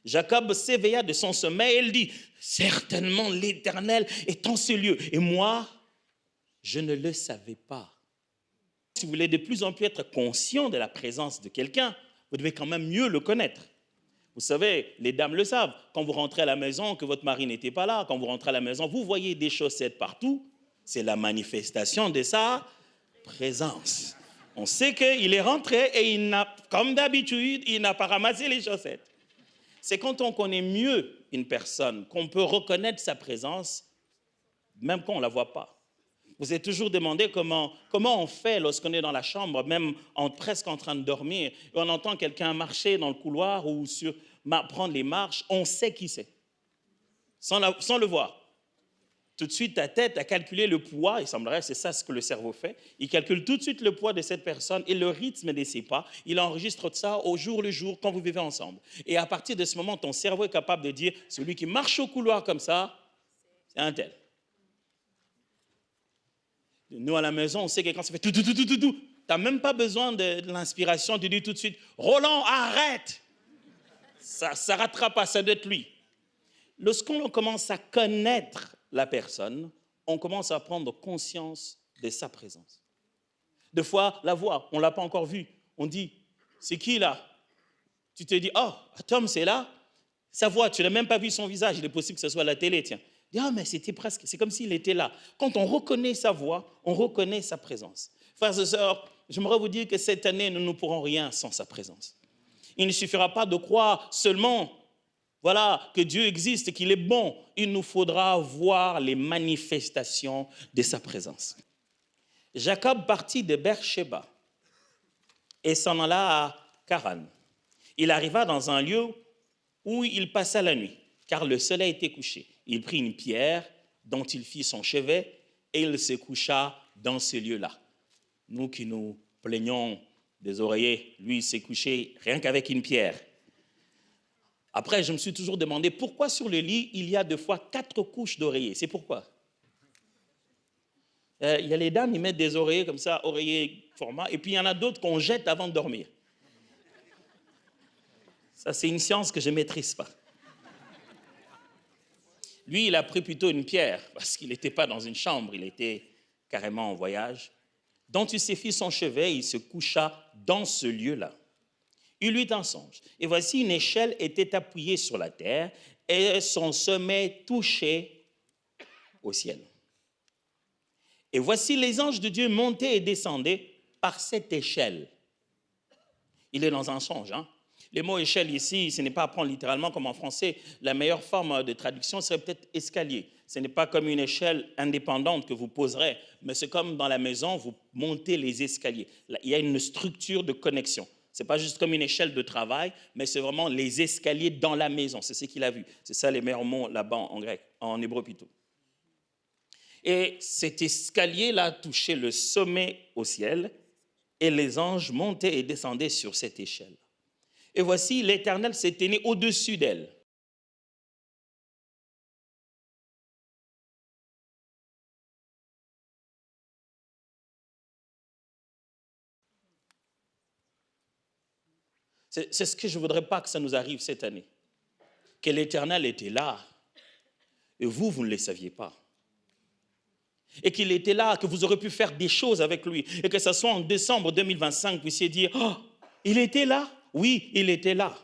Jacob s'éveilla de son sommeil et il dit, certainement l'Éternel est en ce lieu. Et moi, je ne le savais pas. Si vous voulez de plus en plus être conscient de la présence de quelqu'un, vous devez quand même mieux le connaître. Vous savez, les dames le savent, quand vous rentrez à la maison, que votre mari n'était pas là, quand vous rentrez à la maison, vous voyez des chaussettes partout, c'est la manifestation de sa présence. On sait qu'il est rentré et il n'a, comme d'habitude, il n'a pas ramassé les chaussettes. C'est quand on connaît mieux une personne qu'on peut reconnaître sa présence, même quand on ne la voit pas. Vous êtes toujours demandé comment on fait lorsqu'on est dans la chambre, même presque en train de dormir, et on entend quelqu'un marcher dans le couloir ou prendre les marches, on sait qui c'est, sans le voir. Tout de suite, ta tête a calculé le poids, il semblerait, c'est ça ce que le cerveau fait, il calcule tout de suite le poids de cette personne et le rythme de ses pas, il enregistre ça au jour le jour quand vous vivez ensemble. Et à partir de ce moment, ton cerveau est capable de dire, celui qui marche au couloir comme ça, c'est un tel. Nous, à la maison, on sait que quand ça fait tout, tu n'as même pas besoin de l'inspiration de dire tout de suite, Roland, arrête! Ça ne rattrape pas, ça doit être lui. Lorsqu'on commence à connaître la personne, on commence à prendre conscience de sa présence. Des fois, la voix, on ne l'a pas encore vue. On dit, c'est qui là? Tu te dis, oh, Tom, c'est là. Sa voix, tu n'as même pas vu son visage. Il est possible que ce soit à la télé, tiens. Ah, mais c'était presque, c'est comme s'il était là. Quand on reconnaît sa voix, on reconnaît sa présence. Frères et sœurs, j'aimerais vous dire que cette année, nous ne pourrons rien sans sa présence. Il ne suffira pas de croire seulement, voilà, que Dieu existe, qu'il est bon. Il nous faudra voir les manifestations de sa présence. Jacob partit de Beersheba et s'en alla à Charan. Il arriva dans un lieu où il passa la nuit, car le soleil était couché. Il prit une pierre dont il fit son chevet et il se coucha dans ce lieu-là. Nous qui nous plaignons des oreillers, lui il s'est couché rien qu'avec une pierre. Après, je me suis toujours demandé pourquoi sur le lit, il y a 2 fois 4 couches d'oreillers. C'est pourquoi? Il y a les dames, ils mettent des oreillers comme ça, oreillers format, et puis il y en a d'autres qu'on jette avant de dormir. Ça, c'est une science que je ne maîtrise pas. Lui, il a pris plutôt une pierre, parce qu'il n'était pas dans une chambre, il était carrément en voyage. Dont il s'est fait son chevet, il se coucha dans ce lieu-là. Il eut un songe. Et voici, une échelle était appuyée sur la terre, et son sommet touchait au ciel. Et voici, les anges de Dieu montaient et descendaient par cette échelle. Il est dans un songe, hein? Les mots échelle ici, ce n'est pas à prendre littéralement comme en français. La meilleure forme de traduction serait peut-être escalier. Ce n'est pas comme une échelle indépendante que vous poserez, mais c'est comme dans la maison, vous montez les escaliers. Il y a une structure de connexion. Ce n'est pas juste comme une échelle de travail, mais c'est vraiment les escaliers dans la maison. C'est ce qu'il a vu. C'est ça les meilleurs mots là-bas en grec, en hébreu plutôt. Et cet escalier-là touchait le sommet au ciel, et les anges montaient et descendaient sur cette échelle. Et voici, l'Éternel s'est tenu au-dessus d'elle. C'est ce que je ne voudrais pas que ça nous arrive cette année. Que l'Éternel était là, et vous ne le saviez pas. Et qu'il était là, que vous aurez pu faire des choses avec lui. Et que ce soit en décembre 2025, vous puissiez dire, oh, il était là? Oui, il était là.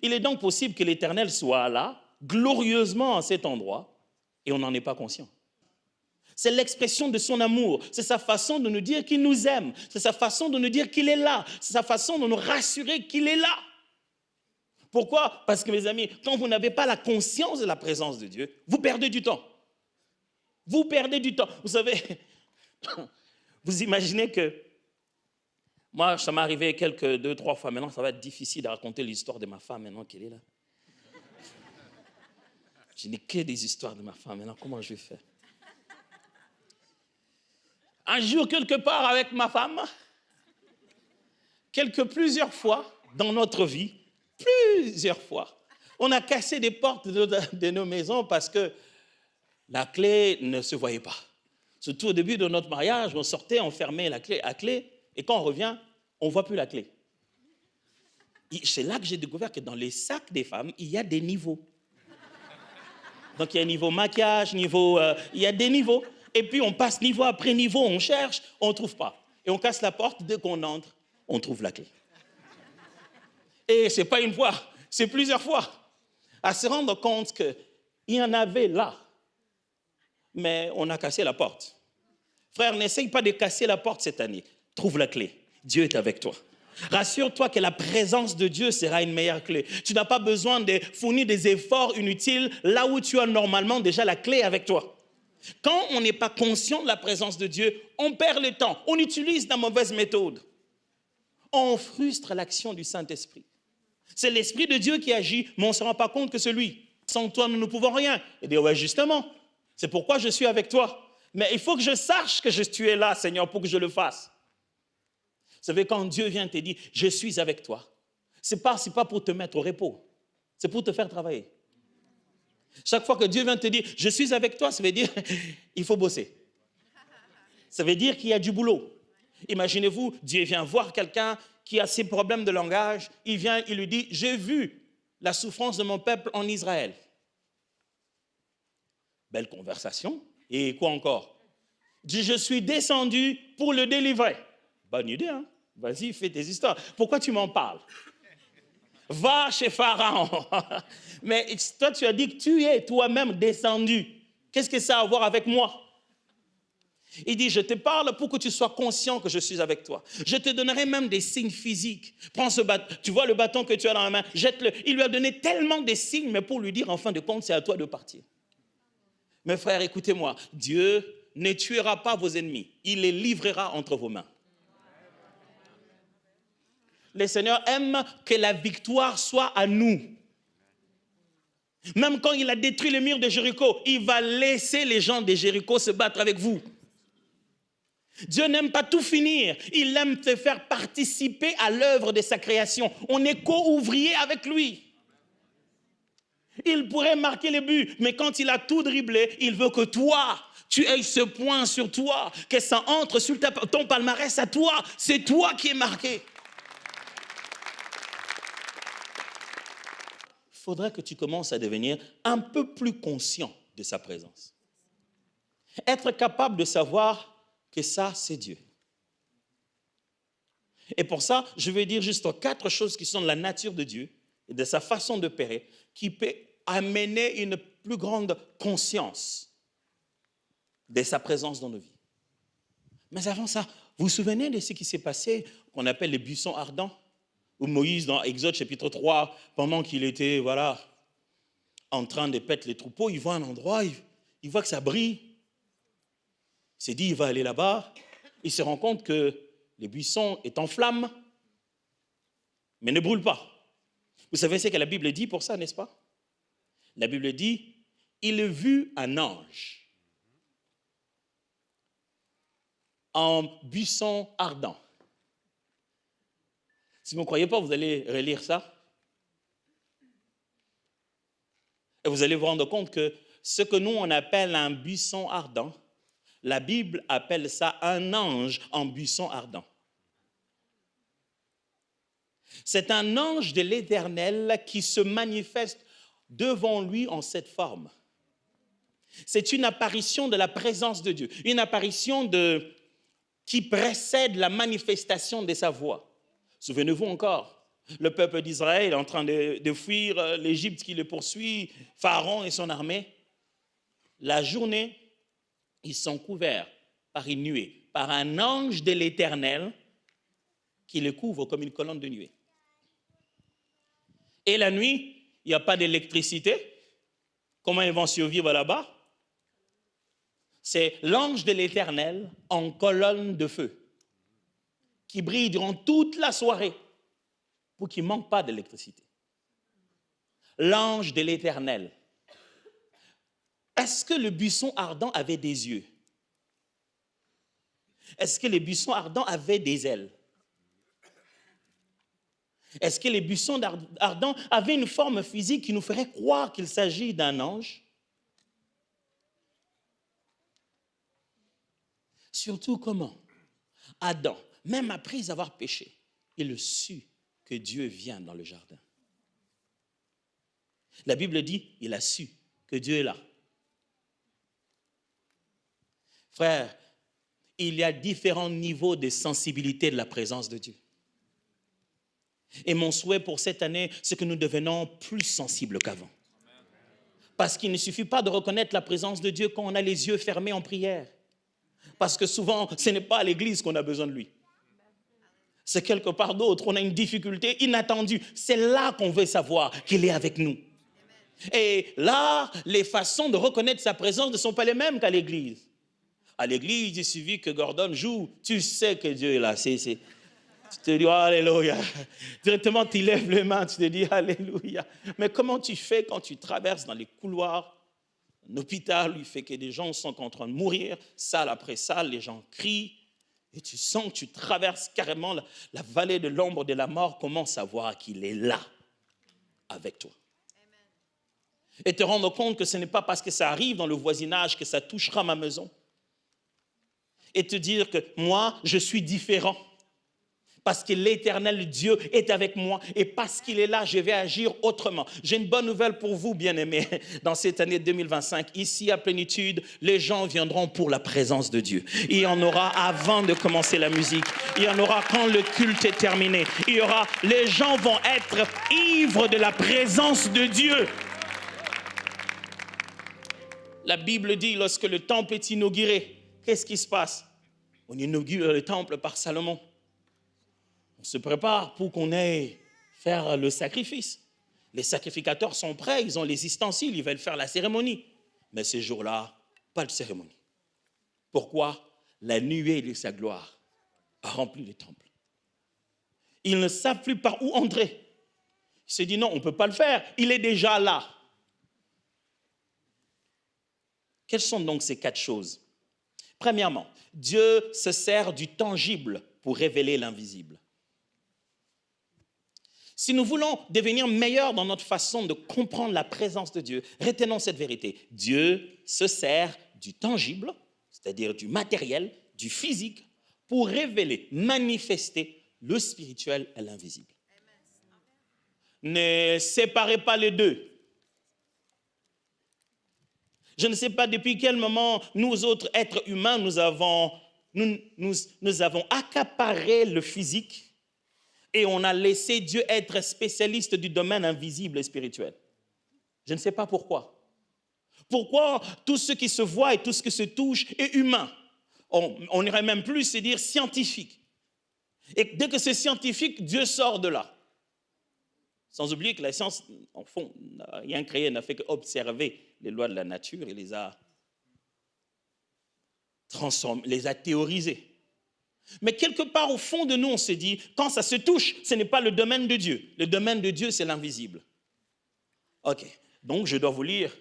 Il est donc possible que l'Éternel soit là, glorieusement à cet endroit, et on n'en est pas conscient. C'est l'expression de son amour, c'est sa façon de nous dire qu'il nous aime, c'est sa façon de nous dire qu'il est là, c'est sa façon de nous rassurer qu'il est là. Pourquoi? Parce que mes amis, quand vous n'avez pas la conscience de la présence de Dieu, vous perdez du temps. Vous perdez du temps. Vous savez, vous imaginez que moi, ça m'est arrivé 2-3 fois. Maintenant, ça va être difficile de raconter l'histoire de ma femme maintenant qu'elle est là. Je n'ai que des histoires de ma femme. Maintenant, comment je vais faire? Un jour, quelque part avec ma femme, plusieurs fois dans notre vie, plusieurs fois, on a cassé des portes de nos maisons parce que la clé ne se voyait pas. Surtout au début de notre mariage, on sortait, on fermait la clé à clé, et quand on revient, on ne voit plus la clé. C'est là que j'ai découvert que dans les sacs des femmes, il y a des niveaux. Donc il y a niveau maquillage, il y a des niveaux. Et puis on passe niveau après niveau, on cherche, on ne trouve pas. Et on casse la porte, dès qu'on entre, on trouve la clé. Et ce n'est pas une fois, c'est plusieurs fois. À se rendre compte qu'il y en avait là, mais on a cassé la porte. Frère, n'essaye pas de casser la porte cette année. Trouve la clé. Dieu est avec toi. Rassure-toi que la présence de Dieu sera une meilleure clé. Tu n'as pas besoin de fournir des efforts inutiles là où tu as normalement déjà la clé avec toi. Quand on n'est pas conscient de la présence de Dieu, on perd le temps. On utilise la mauvaise méthode. On frustre l'action du Saint-Esprit. C'est l'Esprit de Dieu qui agit, mais on ne se rend pas compte que c'est lui. Sans toi, nous ne pouvons rien. Et dit, ouais, justement, c'est pourquoi je suis avec toi. Mais il faut que je sache que tu es là, Seigneur, pour que je le fasse. Vous savez, quand Dieu vient te dire, je suis avec toi, ce n'est pas pour te mettre au repos, c'est pour te faire travailler. Chaque fois que Dieu vient te dire, je suis avec toi, ça veut dire, il faut bosser. Ça veut dire qu'il y a du boulot. Imaginez-vous, Dieu vient voir quelqu'un qui a ses problèmes de langage, il vient, il lui dit, j'ai vu la souffrance de mon peuple en Israël. Belle conversation. Et quoi encore? Dit, je suis descendu pour le délivrer. Bonne idée, hein? Vas-y, fais tes histoires. Pourquoi tu m'en parles? Va chez Pharaon. Mais toi, tu as dit que tu es toi-même descendu. Qu'est-ce que ça a à voir avec moi? Il dit, je te parle pour que tu sois conscient que je suis avec toi. Je te donnerai même des signes physiques. Prends ce bâton, tu vois le bâton que tu as dans la main, jette-le. Il lui a donné tellement de signes, mais pour lui dire, en fin de compte, c'est à toi de partir. Mes frères, écoutez-moi, Dieu ne tuera pas vos ennemis. Il les livrera entre vos mains. Le Seigneur aime que la victoire soit à nous. Même quand il a détruit le mur de Jéricho, il va laisser les gens de Jéricho se battre avec vous. Dieu n'aime pas tout finir. Il aime te faire participer à l'œuvre de sa création. On est co-ouvrier avec lui. Il pourrait marquer les buts, mais quand il a tout dribblé, il veut que toi, tu aies ce point sur toi, que ça entre sur ton palmarès à toi. C'est toi qui es marqué. Il faudrait que tu commences à devenir un peu plus conscient de sa présence. Être capable de savoir que ça, c'est Dieu. Et pour ça, je vais dire juste 4 choses qui sont de la nature de Dieu et de sa façon d'opérer, qui peut amener une plus grande conscience de sa présence dans nos vies. Mais avant ça, vous vous souvenez de ce qui s'est passé, qu'on appelle les buissons ardents? Où Moïse, dans Exode chapitre 3, pendant qu'il était en train de paître les troupeaux, il voit un endroit, il voit que ça brille. Il s'est dit, il va aller là-bas. Il se rend compte que les buissons est en flammes, mais ne brûlent pas. Vous savez ce que la Bible dit pour ça, n'est-ce pas? La Bible dit, il a vu un ange en buisson ardent. Si vous ne croyez pas, vous allez relire ça. Et vous allez vous rendre compte que ce que nous, on appelle un buisson ardent, la Bible appelle ça un ange en buisson ardent. C'est un ange de l'Éternel qui se manifeste devant lui en cette forme. C'est une apparition de la présence de Dieu, une apparition qui précède la manifestation de sa voix. Souvenez-vous encore, le peuple d'Israël est en train de fuir l'Égypte qui le poursuit, Pharaon et son armée. La journée, ils sont couverts par une nuée, par un ange de l'Éternel qui les couvre comme une colonne de nuée. Et la nuit, il n'y a pas d'électricité. Comment ils vont survivre là-bas? C'est l'ange de l'Éternel en colonne de feu qui brille durant toute la soirée pour qu'il ne manque pas d'électricité. L'ange de l'Éternel. Est-ce que le buisson ardent avait des yeux? Est-ce que les buissons ardents avaient des ailes? Est-ce que les buissons ardents avaient une forme physique qui nous ferait croire qu'il s'agit d'un ange? Surtout comment? Adam, même après avoir péché, il le sut que Dieu vient dans le jardin. La Bible dit, il a su que Dieu est là. Frère, il y a différents niveaux de sensibilité de la présence de Dieu. Et mon souhait pour cette année, c'est que nous devenions plus sensibles qu'avant. Parce qu'il ne suffit pas de reconnaître la présence de Dieu quand on a les yeux fermés en prière. Parce que souvent, ce n'est pas à l'église qu'on a besoin de lui. C'est quelque part d'autre. On a une difficulté inattendue. C'est là qu'on veut savoir qu'il est avec nous. Et là, les façons de reconnaître sa présence ne sont pas les mêmes qu'à l'église. À l'église, il suffit que Gordon joue, tu sais que Dieu est là. Tu te dis, oh, alléluia. Directement, tu lèves les mains, tu te dis, alléluia. Mais comment tu fais quand tu traverses dans les couloirs, un hôpital, il fait que des gens sont en train de mourir, salle après salle, les gens crient, et tu sens que tu traverses carrément la vallée de l'ombre de la mort, comment savoir qu'il est là, avec toi? Et te rendre compte que ce n'est pas parce que ça arrive dans le voisinage que ça touchera ma maison. Et te dire que moi, je suis différent. Parce que l'Éternel Dieu est avec moi. Et parce qu'il est là, je vais agir autrement. J'ai une bonne nouvelle pour vous, bien-aimés. Dans cette année 2025, ici à Plénitude, les gens viendront pour la présence de Dieu. Il y en aura avant de commencer la musique. Il y en aura quand le culte est terminé. Les gens vont être ivres de la présence de Dieu. La Bible dit, lorsque le temple est inauguré, qu'est-ce qui se passe? On inaugure le temple par Salomon. On se prépare pour qu'on aille faire le sacrifice. Les sacrificateurs sont prêts, ils ont les ustensiles, ils veulent faire la cérémonie. Mais ce jour-là, pas de cérémonie. Pourquoi? La nuée de sa gloire a rempli le temple. Ils ne savent plus par où entrer. Il se dit non, on ne peut pas le faire, il est déjà là. Quelles sont donc ces 4 choses? Premièrement, Dieu se sert du tangible pour révéler l'invisible. Si nous voulons devenir meilleurs dans notre façon de comprendre la présence de Dieu, retenons cette vérité. Dieu se sert du tangible, c'est-à-dire du matériel, du physique, pour révéler, manifester le spirituel et l'invisible. Ne séparez pas les deux. Je ne sais pas depuis quel moment nous autres êtres humains, nous avons accaparé le physique et on a laissé Dieu être spécialiste du domaine invisible et spirituel. Je ne sais pas pourquoi. Pourquoi tout ce qui se voit et tout ce qui se touche est humain? On irait même plus se dire scientifique. Et dès que c'est scientifique, Dieu sort de là. Sans oublier que la science, en fond, n'a rien créé, n'a fait qu'observer les lois de la nature et les a transformées, les a théorisées. Mais quelque part au fond de nous, on se dit, quand ça se touche, ce n'est pas le domaine de Dieu. Le domaine de Dieu, c'est l'invisible. Ok, donc je dois vous lire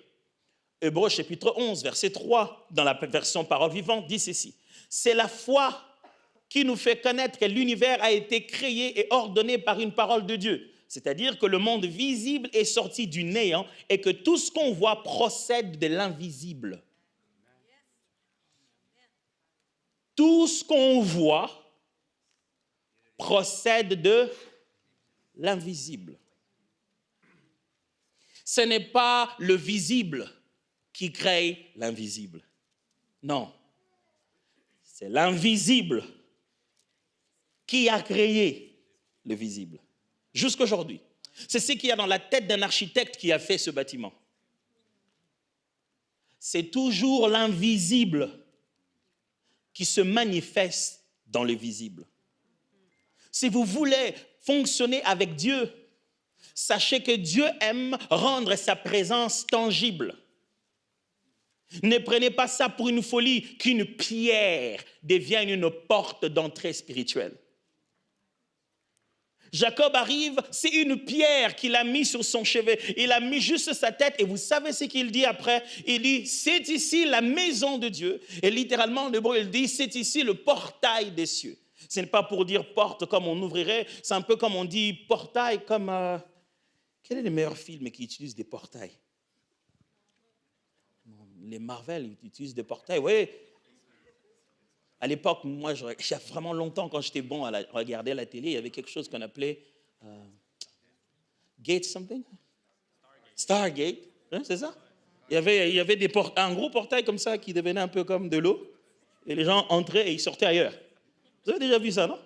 Hébreux chapitre 11, verset 3, dans la version Parole vivante, dit ceci. C'est la foi qui nous fait connaître que l'univers a été créé et ordonné par une parole de Dieu. C'est-à-dire que le monde visible est sorti du néant et que tout ce qu'on voit procède de l'invisible. Tout ce qu'on voit procède de l'invisible. Ce n'est pas le visible qui crée l'invisible. Non, c'est l'invisible qui a créé le visible. Jusqu'aujourd'hui. C'est ce qu'il y a dans la tête d'un architecte qui a fait ce bâtiment. C'est toujours l'invisible qui se manifeste dans le visible. Si vous voulez fonctionner avec Dieu, sachez que Dieu aime rendre sa présence tangible. Ne prenez pas ça pour une folie qu'une pierre devienne une porte d'entrée spirituelle. Jacob arrive, c'est une pierre qu'il a mis sur son chevet. Il a mis juste sa tête et vous savez ce qu'il dit après? Il dit, c'est ici la maison de Dieu. Et littéralement, le hébreu, il dit, c'est ici le portail des cieux. Ce n'est pas pour dire porte comme on ouvrirait, c'est un peu comme on dit portail comme... Quel est le meilleur film qui utilise des portails? Les Marvel, ils utilisent des portails, oui. À l'époque, moi, il y a vraiment longtemps, quand j'étais bon à regarder la télé, il y avait quelque chose qu'on appelait Gate something? Stargate, hein, c'est ça? Il y avait un gros portail comme ça qui devenait un peu comme de l'eau. Et les gens entraient et ils sortaient ailleurs. Vous avez déjà vu ça, non?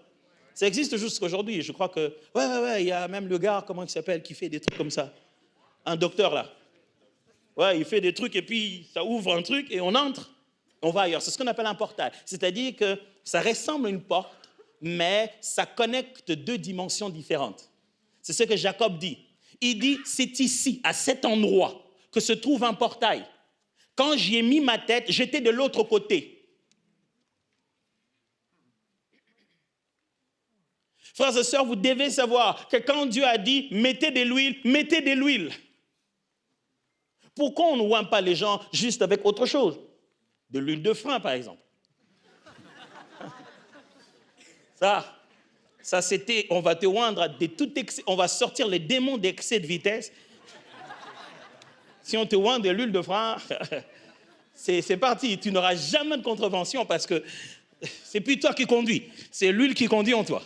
Ça existe jusqu'à aujourd'hui. Je crois que... Ouais, il y a même le gars, comment il s'appelle, qui fait des trucs comme ça. Un docteur, là. Ouais, il fait des trucs et puis ça ouvre un truc et on entre. On va ailleurs. C'est ce qu'on appelle un portail. C'est-à-dire que ça ressemble à une porte, mais ça connecte deux dimensions différentes. C'est ce que Jacob dit. Il dit, c'est ici, à cet endroit, que se trouve un portail. Quand j'y ai mis ma tête, j'étais de l'autre côté. Frères et sœurs, vous devez savoir que quand Dieu a dit, mettez de l'huile, mettez de l'huile. Pourquoi on ne oint pas les gens juste avec autre chose? De l'huile de frein, par exemple. Ça c'était, on va te oindre de tout excès, on va sortir les démons d'excès de vitesse. Si on te oint de l'huile de frein, c'est parti. Tu n'auras jamais de contrevention parce que c'est plus toi qui conduis, c'est l'huile qui conduit en toi.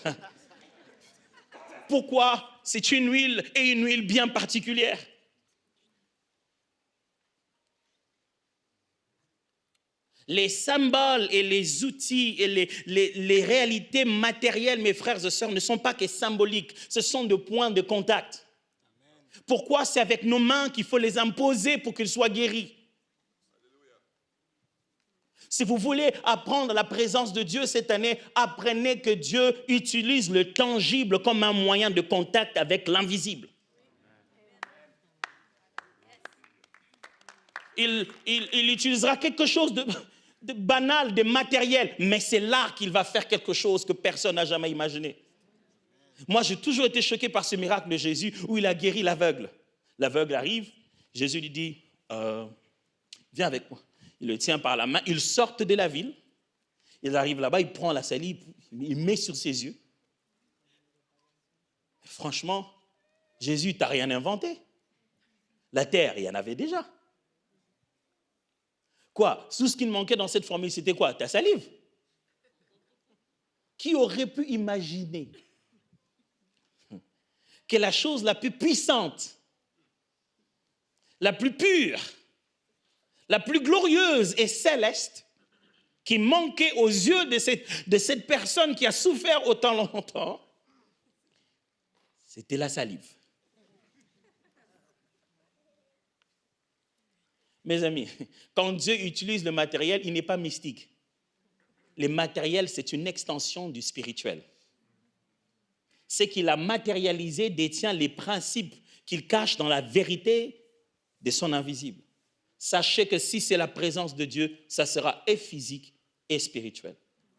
Pourquoi? C'est une huile et une huile bien particulière. Les symboles et les outils et les réalités matérielles, mes frères et sœurs, ne sont pas que symboliques. Ce sont des points de contact. Pourquoi? C'est avec nos mains qu'il faut les imposer pour qu'ils soient guéris. Si vous voulez apprendre la présence de Dieu cette année, apprenez que Dieu utilise le tangible comme un moyen de contact avec l'invisible. Il utilisera quelque chose de banal, de matériel, mais c'est là qu'il va faire quelque chose que personne n'a jamais imaginé. Moi, j'ai toujours été choqué par ce miracle de Jésus où il a guéri l'aveugle. L'aveugle arrive, Jésus lui dit, viens avec moi. Il le tient par la main, ils sortent de la ville, il arrive là-bas, il prend la salive, il met sur ses yeux. Franchement, Jésus, tu n'as rien inventé. La terre, il y en avait déjà. Quoi? Tout ce qui manquait dans cette formule, c'était quoi? Ta salive. Qui aurait pu imaginer que la chose la plus puissante, la plus pure, la plus glorieuse et céleste, qui manquait aux yeux de cette personne qui a souffert autant longtemps, c'était la salive. Mes amis, quand Dieu utilise le matériel, il n'est pas mystique. Le matériel, c'est une extension du spirituel. Ce qu'il a matérialisé détient les principes qu'il cache dans la vérité de son invisible. Sachez que si c'est la présence de Dieu, ça sera et physique et spirituel,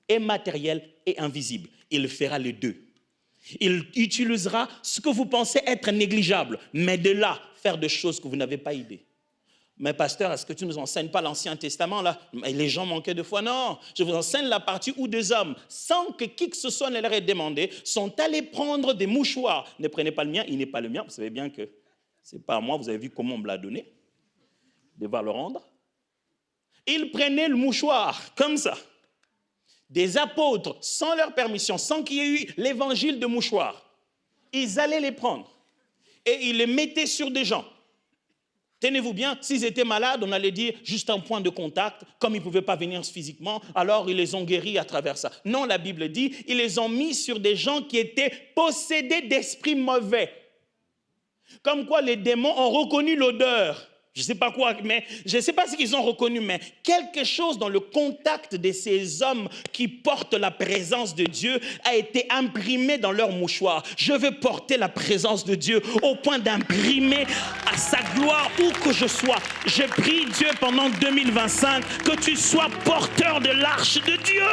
et matériel et invisible. Il fera les deux. Il utilisera ce que vous pensez être négligeable, mais de là, faire des choses que vous n'avez pas idée. Mais pasteur, est-ce que tu ne nous enseignes pas l'Ancien Testament là? Les gens manquaient de foi. Non, je vous enseigne la partie où des hommes, sans que qui que ce soit ne leur ait demandé, sont allés prendre des mouchoirs. Ne prenez pas le mien, il n'est pas le mien. Vous savez bien que ce n'est pas à moi, vous avez vu comment on me l'a donné. Devoir le rendre. Ils prenaient le mouchoir, comme ça. Des apôtres, sans leur permission, sans qu'il y ait eu l'évangile de mouchoir. Ils allaient les prendre. Et ils les mettaient sur des gens. Tenez-vous bien, s'ils étaient malades, on allait dire juste un point de contact, comme ils ne pouvaient pas venir physiquement, alors ils les ont guéris à travers ça. Non, la Bible dit, ils les ont mis sur des gens qui étaient possédés d'esprits mauvais. Comme quoi les démons ont reconnu l'odeur. Je ne sais pas quoi, mais je ne sais pas ce qu'ils ont reconnu, mais quelque chose dans le contact de ces hommes qui portent la présence de Dieu a été imprimé dans leur mouchoir. Je veux porter la présence de Dieu au point d'imprimer à sa gloire où que je sois. Je prie Dieu pendant 2025 que tu sois porteur de l'arche de Dieu.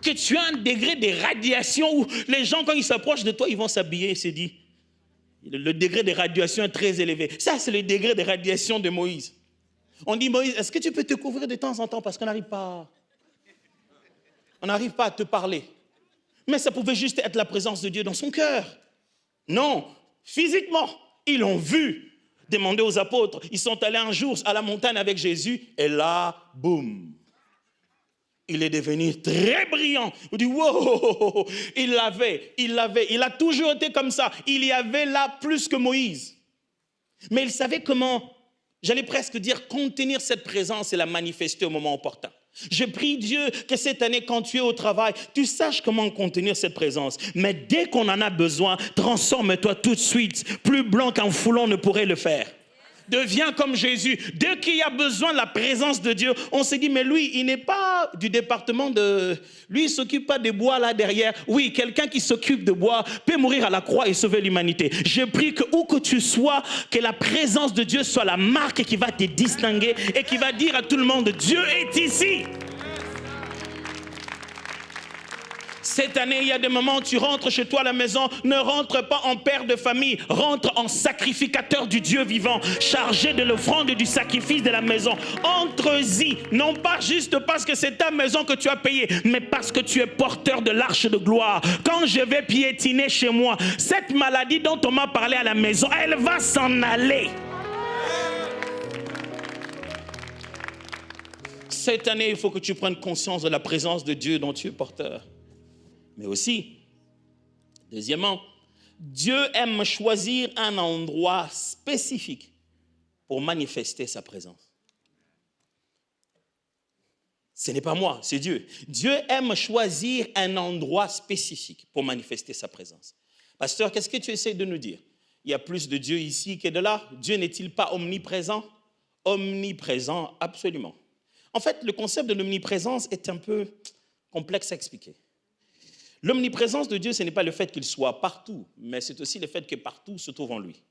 Que tu as un degré de radiation où les gens, quand ils s'approchent de toi, ils vont s'habiller et se dire. Le degré de radiation est très élevé. Ça, c'est le degré de radiation de Moïse. On dit, Moïse, est-ce que tu peux te couvrir de temps en temps parce qu'on n'arrive pas à te parler. Mais ça pouvait juste être la présence de Dieu dans son cœur. Non, physiquement, ils l'ont vu. Demandez aux apôtres. Ils sont allés un jour à la montagne avec Jésus et là, boum. il est devenu très brillant. On dit, wow, il a toujours été comme ça. Il y avait là plus que Moïse. Mais il savait comment, j'allais presque dire, contenir cette présence et la manifester au moment opportun. Je prie Dieu que cette année, quand tu es au travail, tu saches comment contenir cette présence. Mais dès qu'on en a besoin, transforme-toi tout de suite. Plus blanc qu'un foulon ne pourrait le faire. Deviens comme Jésus. Dès qu'il y a besoin de la présence de Dieu, on se dit, mais lui, il n'est pas du département de... Lui, il ne s'occupe pas des bois là derrière. Oui, quelqu'un qui s'occupe de bois peut mourir à la croix et sauver l'humanité. Je prie que où que tu sois, que la présence de Dieu soit la marque qui va te distinguer et qui va dire à tout le monde, Dieu est ici. Cette année, il y a des moments où tu rentres chez toi à la maison, ne rentre pas en père de famille, rentre en sacrificateur du Dieu vivant, chargé de l'offrande et du sacrifice de la maison. Entre-y, non pas juste parce que c'est ta maison que tu as payée, mais parce que tu es porteur de l'arche de gloire. Quand je vais piétiner chez moi, cette maladie dont on m'a parlé à la maison, elle va s'en aller. Cette année, il faut que tu prennes conscience de la présence de Dieu dont tu es porteur. Mais aussi, deuxièmement, Dieu aime choisir un endroit spécifique pour manifester sa présence. Ce n'est pas moi, c'est Dieu. Dieu aime choisir un endroit spécifique pour manifester sa présence. Pasteur, qu'est-ce que tu essaies de nous dire? Il y a plus de Dieu ici que de là. Dieu n'est-il pas omniprésent? Omniprésent, absolument. En fait, le concept de l'omniprésence est un peu complexe à expliquer. L'omniprésence de Dieu, ce n'est pas le fait qu'il soit partout, mais c'est aussi le fait que partout se trouve en lui.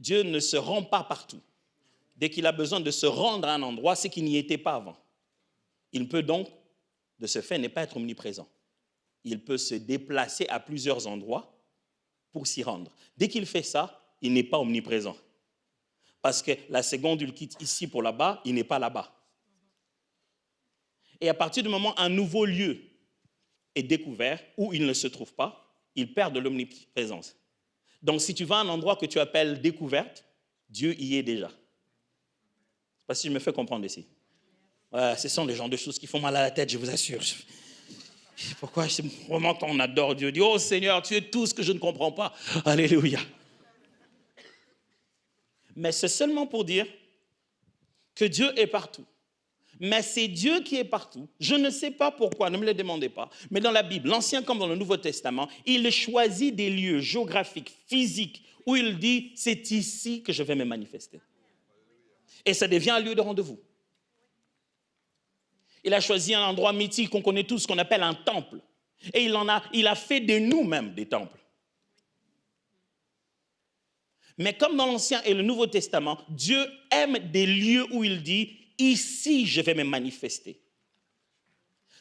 Dieu ne se rend pas partout. Dès qu'il a besoin de se rendre à un endroit, c'est qu'il n'y était pas avant. Il peut donc, de ce fait, ne pas être omniprésent. Il peut se déplacer à plusieurs endroits pour s'y rendre. Dès qu'il fait ça, il n'est pas omniprésent. Parce que la seconde, il quitte ici pour là-bas, il n'est pas là-bas. Et à partir du moment où un nouveau lieu est découvert, où il ne se trouve pas, il perd de l'omniprésence. Donc, si tu vas à un endroit que tu appelles découverte, Dieu y est déjà. Je ne sais pas si je me fais comprendre ici. Ce sont les genres de choses qui font mal à la tête, je vous assure. Pourquoi c'est vraiment quand on adore Dieu, dit, oh Seigneur, tu es tout ce que je ne comprends pas. Alléluia. Mais c'est seulement pour dire que Dieu est partout. Mais c'est Dieu qui est partout. Je ne sais pas pourquoi, ne me le demandez pas. Mais dans la Bible, l'Ancien comme dans le Nouveau Testament, il choisit des lieux géographiques, physiques, où il dit, c'est ici que je vais me manifester. Et ça devient un lieu de rendez-vous. Il a choisi un endroit mythique qu'on connaît tous, qu'on appelle un temple. Et il a fait de nous-mêmes des temples. Mais comme dans l'Ancien et le Nouveau Testament, Dieu aime des lieux où il dit, ici, je vais me manifester.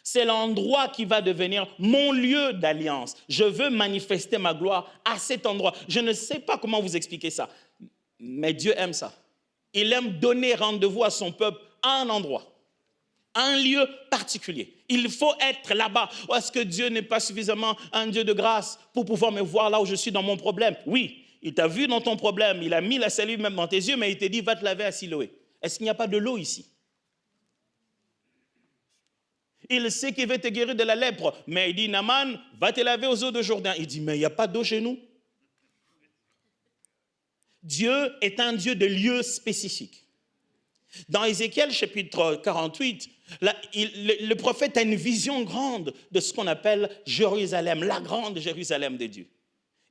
C'est l'endroit qui va devenir mon lieu d'alliance. Je veux manifester ma gloire à cet endroit. Je ne sais pas comment vous expliquer ça, mais Dieu aime ça. Il aime donner rendez-vous à son peuple à un endroit, à un lieu particulier. Il faut être là-bas. Ou est-ce que Dieu n'est pas suffisamment un Dieu de grâce pour pouvoir me voir là où je suis dans mon problème? Oui, il t'a vu dans ton problème, il a mis la salive même dans tes yeux, mais il t'a dit, va te laver à Siloé. Est-ce qu'il n'y a pas de l'eau ici? Il sait qu'il veut te guérir de la lèpre, mais il dit, Naaman, va te laver aux eaux de Jourdain. Il dit, mais il n'y a pas d'eau chez nous. Dieu est un Dieu de lieux spécifiques. Dans Ézéchiel chapitre 48, le prophète a une vision grande de ce qu'on appelle Jérusalem, la grande Jérusalem de Dieu.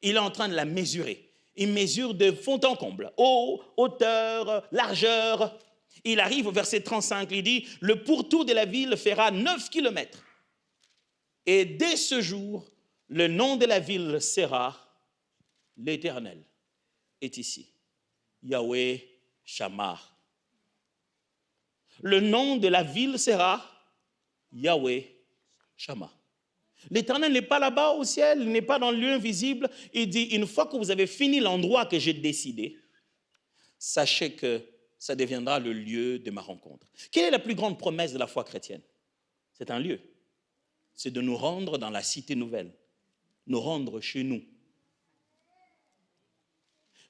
Il est en train de la mesurer. Il mesure de fond en comble, haut, hauteur, largeur. Il arrive au verset 35, il dit, le pourtour de la ville fera 9 kilomètres. Et dès ce jour, le nom de la ville sera l'Éternel est ici. Yahweh Shammah. Le nom de la ville sera Yahweh Shammah. L'Éternel n'est pas là-bas au ciel, il n'est pas dans le lieu invisible. Il dit, une fois que vous avez fini l'endroit que j'ai décidé, sachez que ça deviendra le lieu de ma rencontre. Quelle est la plus grande promesse de la foi chrétienne? C'est un lieu. C'est de nous rendre dans la cité nouvelle, nous rendre chez nous.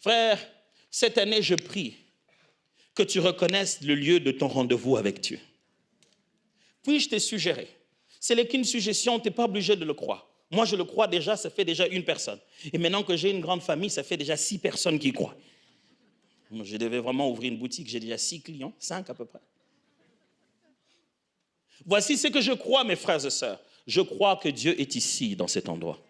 Frère, cette année, je prie que tu reconnaisses le lieu de ton rendez-vous avec Dieu. Puis-je te suggérer? Ce n'est qu'une suggestion, tu n'es pas obligé de le croire. Moi, je le crois déjà, ça fait déjà une personne. Et maintenant que j'ai une grande famille, ça fait déjà 6 personnes qui croient. Je devais vraiment ouvrir une boutique, j'ai déjà 6 clients, 5 à peu près. Voici ce que je crois, mes frères et sœurs. Je crois que Dieu est ici, dans cet endroit.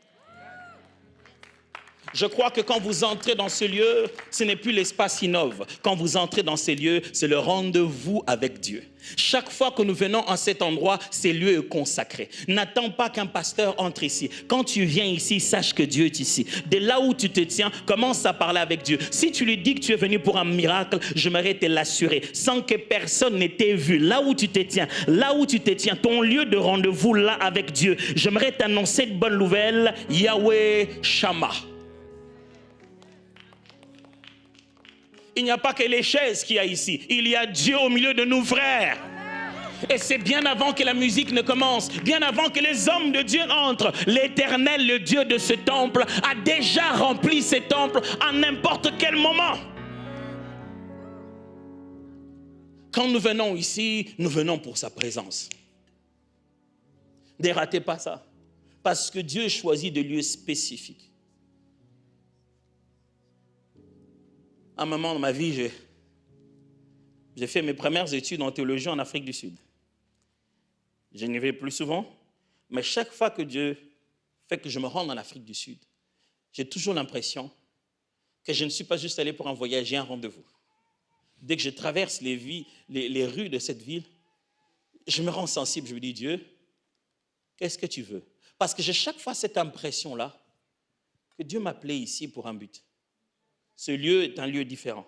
Je crois que quand vous entrez dans ce lieu, ce n'est plus l'espace innove. Quand vous entrez dans ces lieux, c'est le rendez-vous avec Dieu. Chaque fois que nous venons en cet endroit, ces lieux est consacré. N'attends pas qu'un pasteur entre ici. Quand tu viens ici, sache que Dieu est ici. De là où tu te tiens, commence à parler avec Dieu. Si tu lui dis que tu es venu pour un miracle, j'aimerais te l'assurer, sans que personne n'ait été vu. Là où tu te tiens, ton lieu de rendez-vous là avec Dieu, j'aimerais t'annoncer une bonne nouvelle, Yahweh Shammah. Il n'y a pas que les chaises qu'il y a ici. Il y a Dieu au milieu de nous, frères. Et c'est bien avant que la musique ne commence, bien avant que les hommes de Dieu entrent, l'Éternel, le Dieu de ce temple, a déjà rempli ce temple à n'importe quel moment. Quand nous venons ici, nous venons pour sa présence. Ne ratez pas ça. Parce que Dieu choisit des lieux spécifiques. À un moment dans ma vie, j'ai fait mes premières études en théologie en Afrique du Sud. Je n'y vais plus souvent, mais chaque fois que Dieu fait que je me rende en Afrique du Sud, j'ai toujours l'impression que je ne suis pas juste allé pour un voyage, j'ai un rendez-vous. Dès que je traverse les rues de cette ville, je me rends sensible, je me dis, Dieu, qu'est-ce que tu veux? Parce que j'ai chaque fois cette impression-là que Dieu m'appelait ici pour un but. Ce lieu est un lieu différent.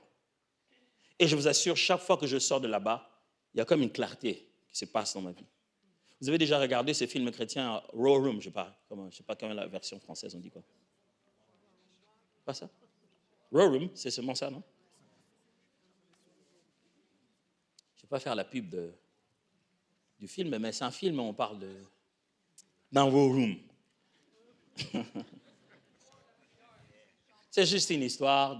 Et je vous assure, chaque fois que je sors de là-bas, il y a comme une clarté qui se passe dans ma vie. Vous avez déjà regardé ce film chrétien, Raw Room, je ne sais pas comment la version française, on dit quoi? Pas ça? Raw Room, c'est seulement ça, non? Je ne vais pas faire la pub du film, mais c'est un film où on parle d'un Raw Room. C'est juste une histoire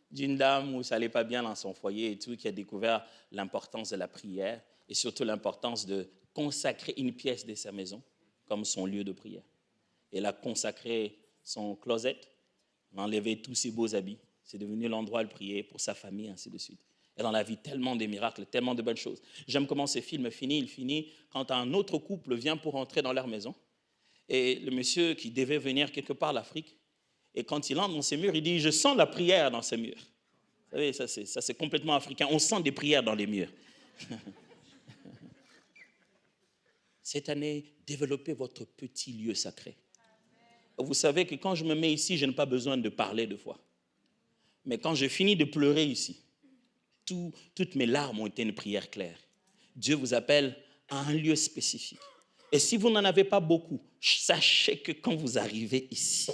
d'une dame où ça n'allait pas bien dans son foyer et tout, qui a découvert l'importance de la prière et surtout l'importance de consacrer une pièce de sa maison comme son lieu de prière. Elle a consacré son closet, elle a enlevé tous ses beaux habits. C'est devenu l'endroit où elle priait pour sa famille, ainsi de suite. Elle en a vu tellement de miracles, tellement de bonnes choses. J'aime comment ce film finit. Il finit quand un autre couple vient pour entrer dans leur maison. Et le monsieur qui devait venir quelque part d'Afrique, et quand il entre dans ces murs, il dit, je sens la prière dans ces murs. Vous savez, ça c'est complètement africain. On sent des prières dans les murs. Cette année, développez votre petit lieu sacré. Vous savez que quand je me mets ici, je n'ai pas besoin de parler 2 fois. Mais quand je finis de pleurer ici, toutes mes larmes ont été une prière claire. Dieu vous appelle à un lieu spécifique. Et si vous n'en avez pas beaucoup, sachez que quand vous arrivez ici,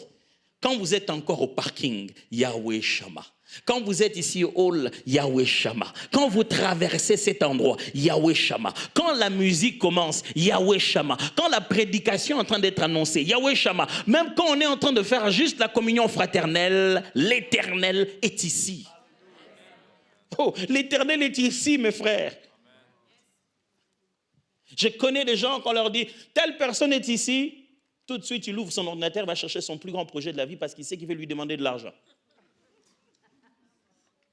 quand vous êtes encore au parking, Yahweh Shammah. Quand vous êtes ici au hall, Yahweh Shammah. Quand vous traversez cet endroit, Yahweh Shammah. Quand la musique commence, Yahweh Shammah. Quand la prédication est en train d'être annoncée, Yahweh Shammah. Même quand on est en train de faire juste la communion fraternelle, l'Éternel est ici. Oh, l'Éternel est ici, mes frères. Je connais des gens, quand on leur dit, telle personne est ici, tout de suite, il ouvre son ordinateur, il va chercher son plus grand projet de la vie parce qu'il sait qu'il veut lui demander de l'argent.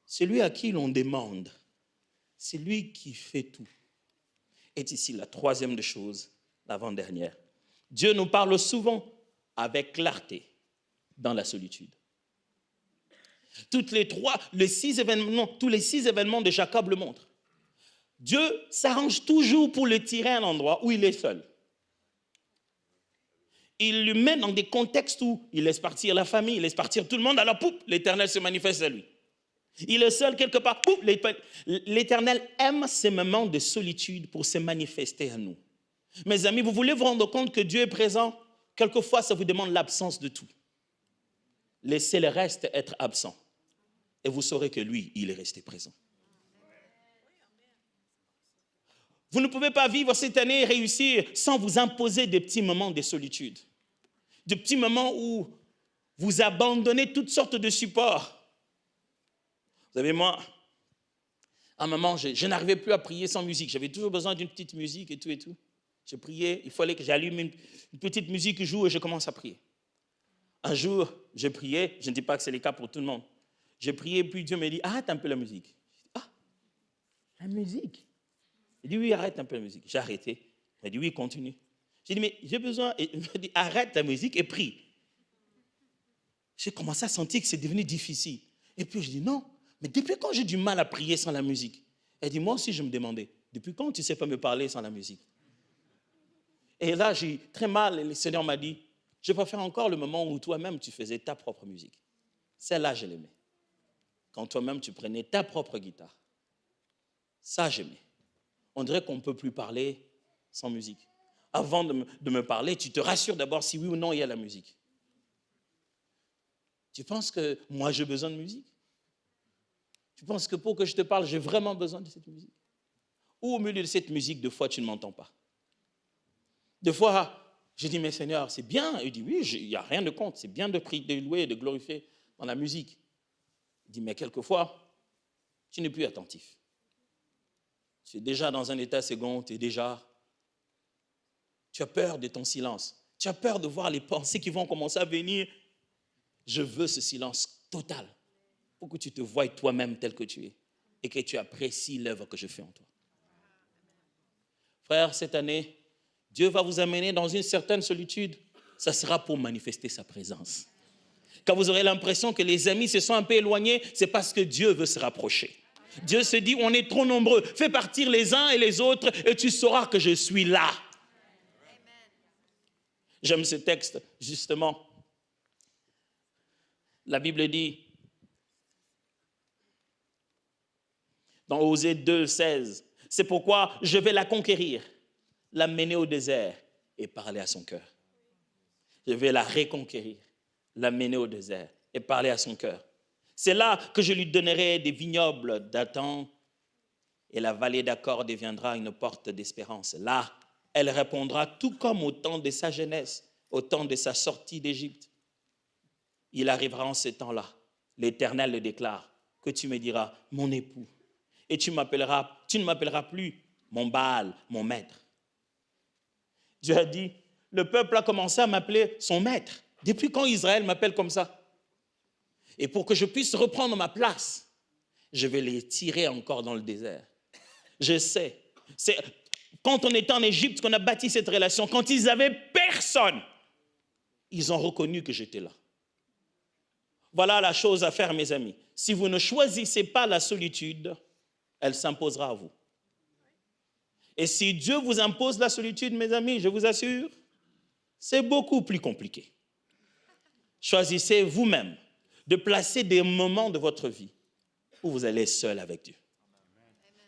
C'est lui à qui l'on demande. C'est lui qui fait tout. Et ici, la troisième des choses, l'avant-dernière. Dieu nous parle souvent avec clarté dans la solitude. Tous les 6 événements de Jacob le montrent. Dieu s'arrange toujours pour le tirer à un endroit où il est seul. Il le met dans des contextes où il laisse partir la famille, il laisse partir tout le monde, alors pouf, l'Éternel se manifeste à lui. Il est seul quelque part, pouf, l'Éternel aime ces moments de solitude pour se manifester à nous. Mes amis, vous voulez vous rendre compte que Dieu est présent? Quelquefois, ça vous demande l'absence de tout. Laissez le reste être absent et vous saurez que lui, il est resté présent. Vous ne pouvez pas vivre cette année et réussir sans vous imposer des petits moments de solitude. Des petits moments où vous abandonnez toutes sortes de supports. Vous savez, moi, À un moment, je n'arrivais plus à prier sans musique. J'avais toujours besoin d'une petite musique et tout et tout. Je priais, il fallait que j'allume une petite musique qui joue et je commence à prier. Un jour, je priais, je ne dis pas que c'est le cas pour tout le monde. J'ai prié, puis Dieu me dit, arrête un peu la musique. Ah, la musique. Il dit, oui, arrête un peu la musique. J'ai arrêté. Il m'a dit, oui, continue. J'ai dit, mais j'ai besoin. Et il m'a dit, arrête la musique et prie. J'ai commencé à sentir que c'est devenu difficile. Et puis je dis, non, mais depuis quand j'ai du mal à prier sans la musique? Elle dit, moi aussi, je me demandais, depuis quand tu ne sais pas me parler sans la musique? Et là, j'ai très mal, et le Seigneur m'a dit, je préfère encore le moment où toi-même, tu faisais ta propre musique. Celle-là, je l'aimais. Quand toi-même, tu prenais ta propre guitare. Ça, j'aimais. On dirait qu'on ne peut plus parler sans musique. Avant de me parler, tu te rassures d'abord si oui ou non il y a la musique. Tu penses que moi, j'ai besoin de musique? Tu penses que pour que je te parle, j'ai vraiment besoin de cette musique? Ou au milieu de cette musique, deux fois, tu ne m'entends pas? Deux fois, je dis, mais Seigneur, c'est bien. Il dit, oui, il n'y a rien de contre. C'est bien de prier, de louer, de glorifier dans la musique. Il dit, mais quelquefois, tu n'es plus attentif. Tu es déjà dans un état second, tu as peur de ton silence. Tu as peur de voir les pensées qui vont commencer à venir. Je veux ce silence total pour que tu te voies toi-même tel que tu es et que tu apprécies l'œuvre que je fais en toi. Frère, cette année, Dieu va vous amener dans une certaine solitude. Ça sera pour manifester sa présence. Quand vous aurez l'impression que les amis se sont un peu éloignés, c'est parce que Dieu veut se rapprocher. Dieu se dit, on est trop nombreux. Fais partir les uns et les autres et tu sauras que je suis là. J'aime ce texte, justement. La Bible dit, dans Osée 2, 16, c'est pourquoi je vais la conquérir, l'amener au désert et parler à son cœur. Je vais la reconquérir, l'amener au désert et parler à son cœur. C'est là que je lui donnerai des vignobles d'Athan et la vallée d'Accor deviendra une porte d'espérance. Là, elle répondra tout comme au temps de sa jeunesse, au temps de sa sortie d'Égypte. Il arrivera en ce temps-là, l'Éternel le déclare, que tu me diras, mon époux, et tu ne m'appelleras plus mon Baal, mon maître. Dieu a dit, le peuple a commencé à m'appeler son maître. Depuis quand Israël m'appelle comme ça? Et pour que je puisse reprendre ma place, je vais les tirer encore dans le désert. Je sais. C'est quand on était en Égypte qu'on a bâti cette relation. Quand ils n'avaient personne, ils ont reconnu que j'étais là. Voilà la chose à faire, mes amis. Si vous ne choisissez pas la solitude, elle s'imposera à vous. Et si Dieu vous impose la solitude, mes amis, je vous assure, c'est beaucoup plus compliqué. Choisissez vous-même de placer des moments de votre vie où vous allez seul avec Dieu.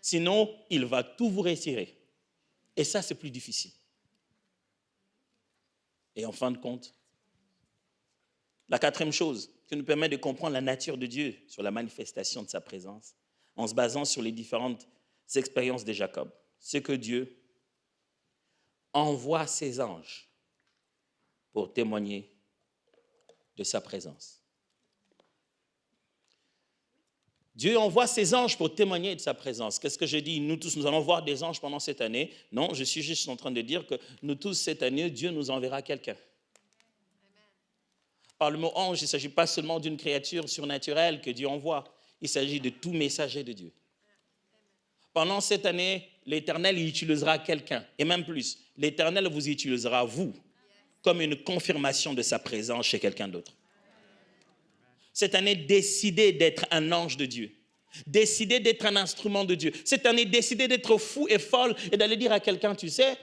Sinon, il va tout vous retirer. Et ça, c'est plus difficile. Et en fin de compte, la quatrième chose qui nous permet de comprendre la nature de Dieu sur la manifestation de sa présence, en se basant sur les différentes expériences de Jacob, c'est que Dieu envoie ses anges pour témoigner de sa présence. Dieu envoie ses anges pour témoigner de sa présence. Qu'est-ce que je dis? Nous tous, nous allons voir des anges pendant cette année. Non, je suis juste en train de dire que nous tous, cette année, Dieu nous enverra quelqu'un. Par le mot ange, il ne s'agit pas seulement d'une créature surnaturelle que Dieu envoie. Il s'agit de tout messager de Dieu. Pendant cette année, l'Éternel utilisera quelqu'un. Et même plus, l'Éternel vous utilisera, vous, comme une confirmation de sa présence chez quelqu'un d'autre. Cette année, décidez d'être un ange de Dieu. Décidez d'être un instrument de Dieu. Cette année, décidez d'être fou et folle et d'aller dire à quelqu'un, tu sais,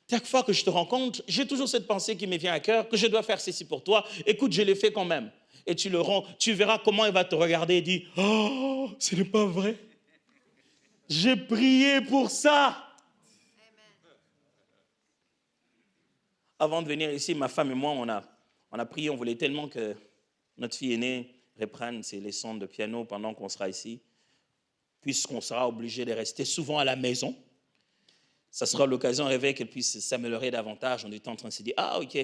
chaque fois que je te rencontre, j'ai toujours cette pensée qui me vient à cœur, que je dois faire ceci pour toi. Écoute, je l'ai fait quand même. Et tu verras comment il va te regarder et dire, oh, ce n'est pas vrai. J'ai prié pour ça. Avant de venir ici, ma femme et moi, on a prié, on voulait tellement que notre fille aînée reprenne ses leçons de piano pendant qu'on sera ici, puisqu'on sera obligé de rester souvent à la maison. Ça sera l'occasion de rêver qu'elle puisse s'améliorer davantage. On était en train de se dire, ah ok,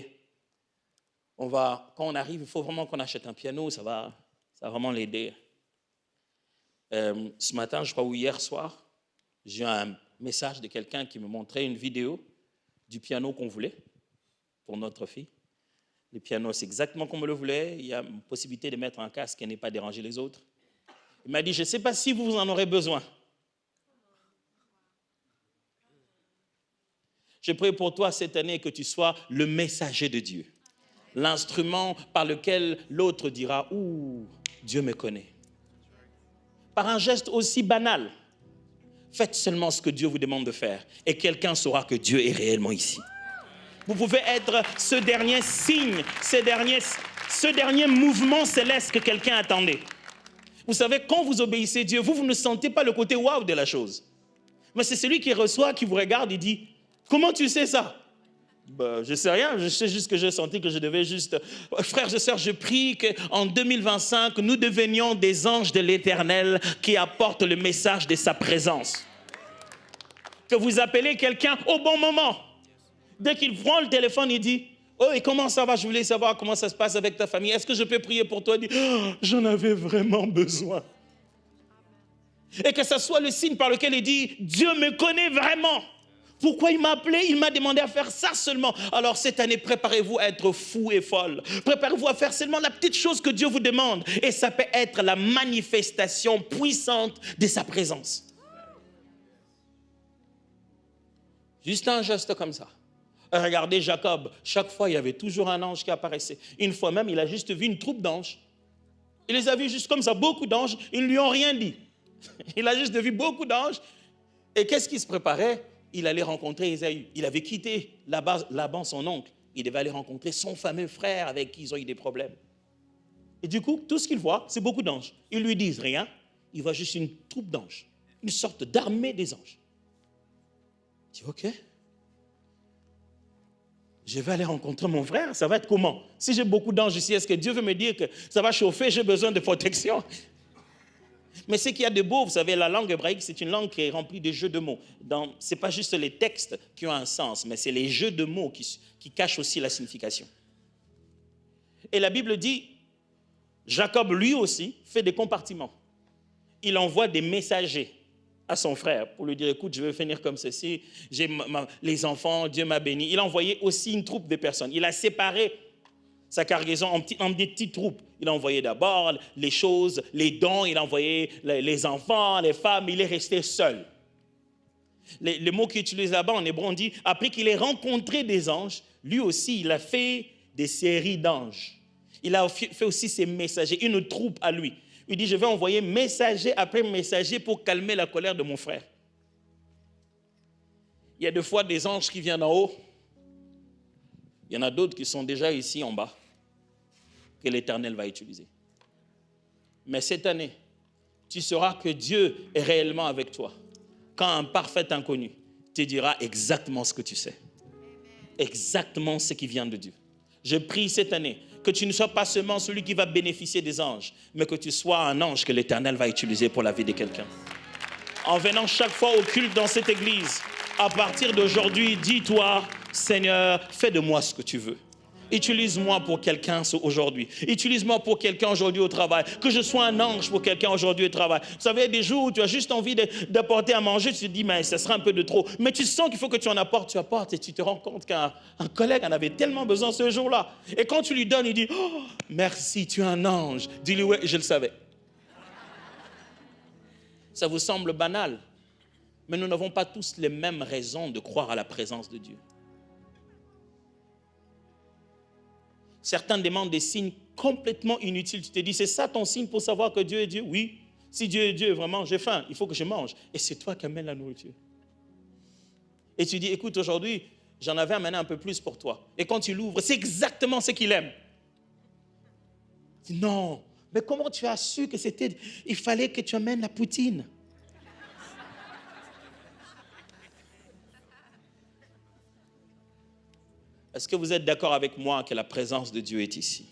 quand on arrive, il faut vraiment qu'on achète un piano, ça va vraiment l'aider. Ce matin, je crois, ou hier soir, j'ai eu un message de quelqu'un qui me montrait une vidéo du piano qu'on voulait pour notre fille. Le piano, c'est exactement comme on le voulait. Il y a une possibilité de mettre un casque et ne pas déranger les autres. Il m'a dit, je ne sais pas si vous en aurez besoin. Je prie pour toi cette année que tu sois le messager de Dieu. L'instrument par lequel l'autre dira, ouh, Dieu me connaît. Par un geste aussi banal, faites seulement ce que Dieu vous demande de faire et quelqu'un saura que Dieu est réellement ici. Vous pouvez être ce dernier signe, ce dernier mouvement céleste que quelqu'un attendait. Vous savez, quand vous obéissez Dieu, vous ne sentez pas le côté waouh de la chose. Mais c'est celui qui reçoit, qui vous regarde et dit, comment tu sais ça? Je ne sais rien, je sais juste que j'ai senti que je devais juste... Frères et sœurs, je prie qu'en 2025, nous devenions des anges de l'Éternel qui apportent le message de sa présence. Que vous appelez quelqu'un au bon moment. Dès qu'il prend le téléphone, il dit, oh, et comment ça va? Je voulais savoir comment ça se passe avec ta famille. Est-ce que je peux prier pour toi? Il dit, oh, j'en avais vraiment besoin. Et que ce soit le signe par lequel il dit, Dieu me connaît vraiment. Pourquoi il m'a appelé? Il m'a demandé à faire ça seulement. Alors cette année, préparez-vous à être fou et folle. Préparez-vous à faire seulement la petite chose que Dieu vous demande. Et ça peut être la manifestation puissante de sa présence. Juste un geste comme ça. Regardez Jacob, chaque fois il y avait toujours un ange qui apparaissait. Une fois même, il a juste vu une troupe d'anges. Il les a vus juste comme ça, beaucoup d'anges, ils ne lui ont rien dit. Il a juste vu beaucoup d'anges. Et qu'est-ce qu'il se préparait? Il allait rencontrer Ésaü. Il avait quitté Laban, son oncle. Il devait aller rencontrer son fameux frère avec qui ils ont eu des problèmes. Et du coup, tout ce qu'il voit, c'est beaucoup d'anges. Ils ne lui disent rien, il voit juste une troupe d'anges, une sorte d'armée des anges. Il dit, ok. Je vais aller rencontrer mon frère, ça va être comment? Si j'ai beaucoup d'anges ici, est-ce que Dieu veut me dire que ça va chauffer, j'ai besoin de protection? Mais ce qu'il y a de beau, vous savez, la langue hébraïque, c'est une langue qui est remplie de jeux de mots. Ce n'est pas juste les textes qui ont un sens, mais c'est les jeux de mots qui cachent aussi la signification. Et la Bible dit, Jacob, lui aussi, fait des compartiments. Il envoie des messagers à son frère pour lui dire, écoute, je vais finir comme ceci, j'ai les enfants, Dieu m'a béni. Il a envoyé aussi une troupe de personnes. Il a séparé sa cargaison en des petites troupes. Il a envoyé d'abord les choses, les dons, il a envoyé les enfants, les femmes, il est resté seul. Le mot qu'il utilise là-bas en hébreu, on dit, après qu'il ait rencontré des anges, lui aussi, il a fait des séries d'anges. Il a fait aussi ses messagers, une troupe à lui. Il dit, je vais envoyer messager après messager pour calmer la colère de mon frère. Il y a des fois des anges qui viennent en haut. Il y en a d'autres qui sont déjà ici en bas, que l'Éternel va utiliser. Mais cette année, tu sauras que Dieu est réellement avec toi. Quand un parfait inconnu te dira exactement ce que tu sais. Exactement ce qui vient de Dieu. Je prie cette année que tu ne sois pas seulement celui qui va bénéficier des anges, mais que tu sois un ange que l'Éternel va utiliser pour la vie de quelqu'un. En venant chaque fois au culte dans cette église, à partir d'aujourd'hui, dis-toi, Seigneur, fais de moi ce que tu veux. Utilise-moi pour quelqu'un aujourd'hui. Utilise-moi pour quelqu'un aujourd'hui au travail. Que je sois un ange pour quelqu'un aujourd'hui au travail. Vous savez, il y a des jours où tu as juste envie d'apporter à manger, tu te dis, mais ça sera un peu de trop. Mais tu sens qu'il faut que tu en apportes, tu apportes et tu te rends compte qu'un collègue en avait tellement besoin ce jour-là. Et quand tu lui donnes, il dit, oh, merci, tu es un ange. Dis-lui, ouais, je le savais. Ça vous semble banal, mais nous n'avons pas tous les mêmes raisons de croire à la présence de Dieu. Certains demandent des signes complètement inutiles. Tu te dis, c'est ça ton signe pour savoir que Dieu est Dieu? Oui. Si Dieu est Dieu, vraiment, j'ai faim, il faut que je mange. Et c'est toi qui amènes la nourriture. Et tu dis, écoute, aujourd'hui, j'en avais amené un peu plus pour toi. Et quand tu l'ouvres, c'est exactement ce qu'il aime. Tu dis, non, mais comment tu as su que c'était... Il fallait que tu amènes la poutine. Est-ce que vous êtes d'accord avec moi que la présence de Dieu est ici?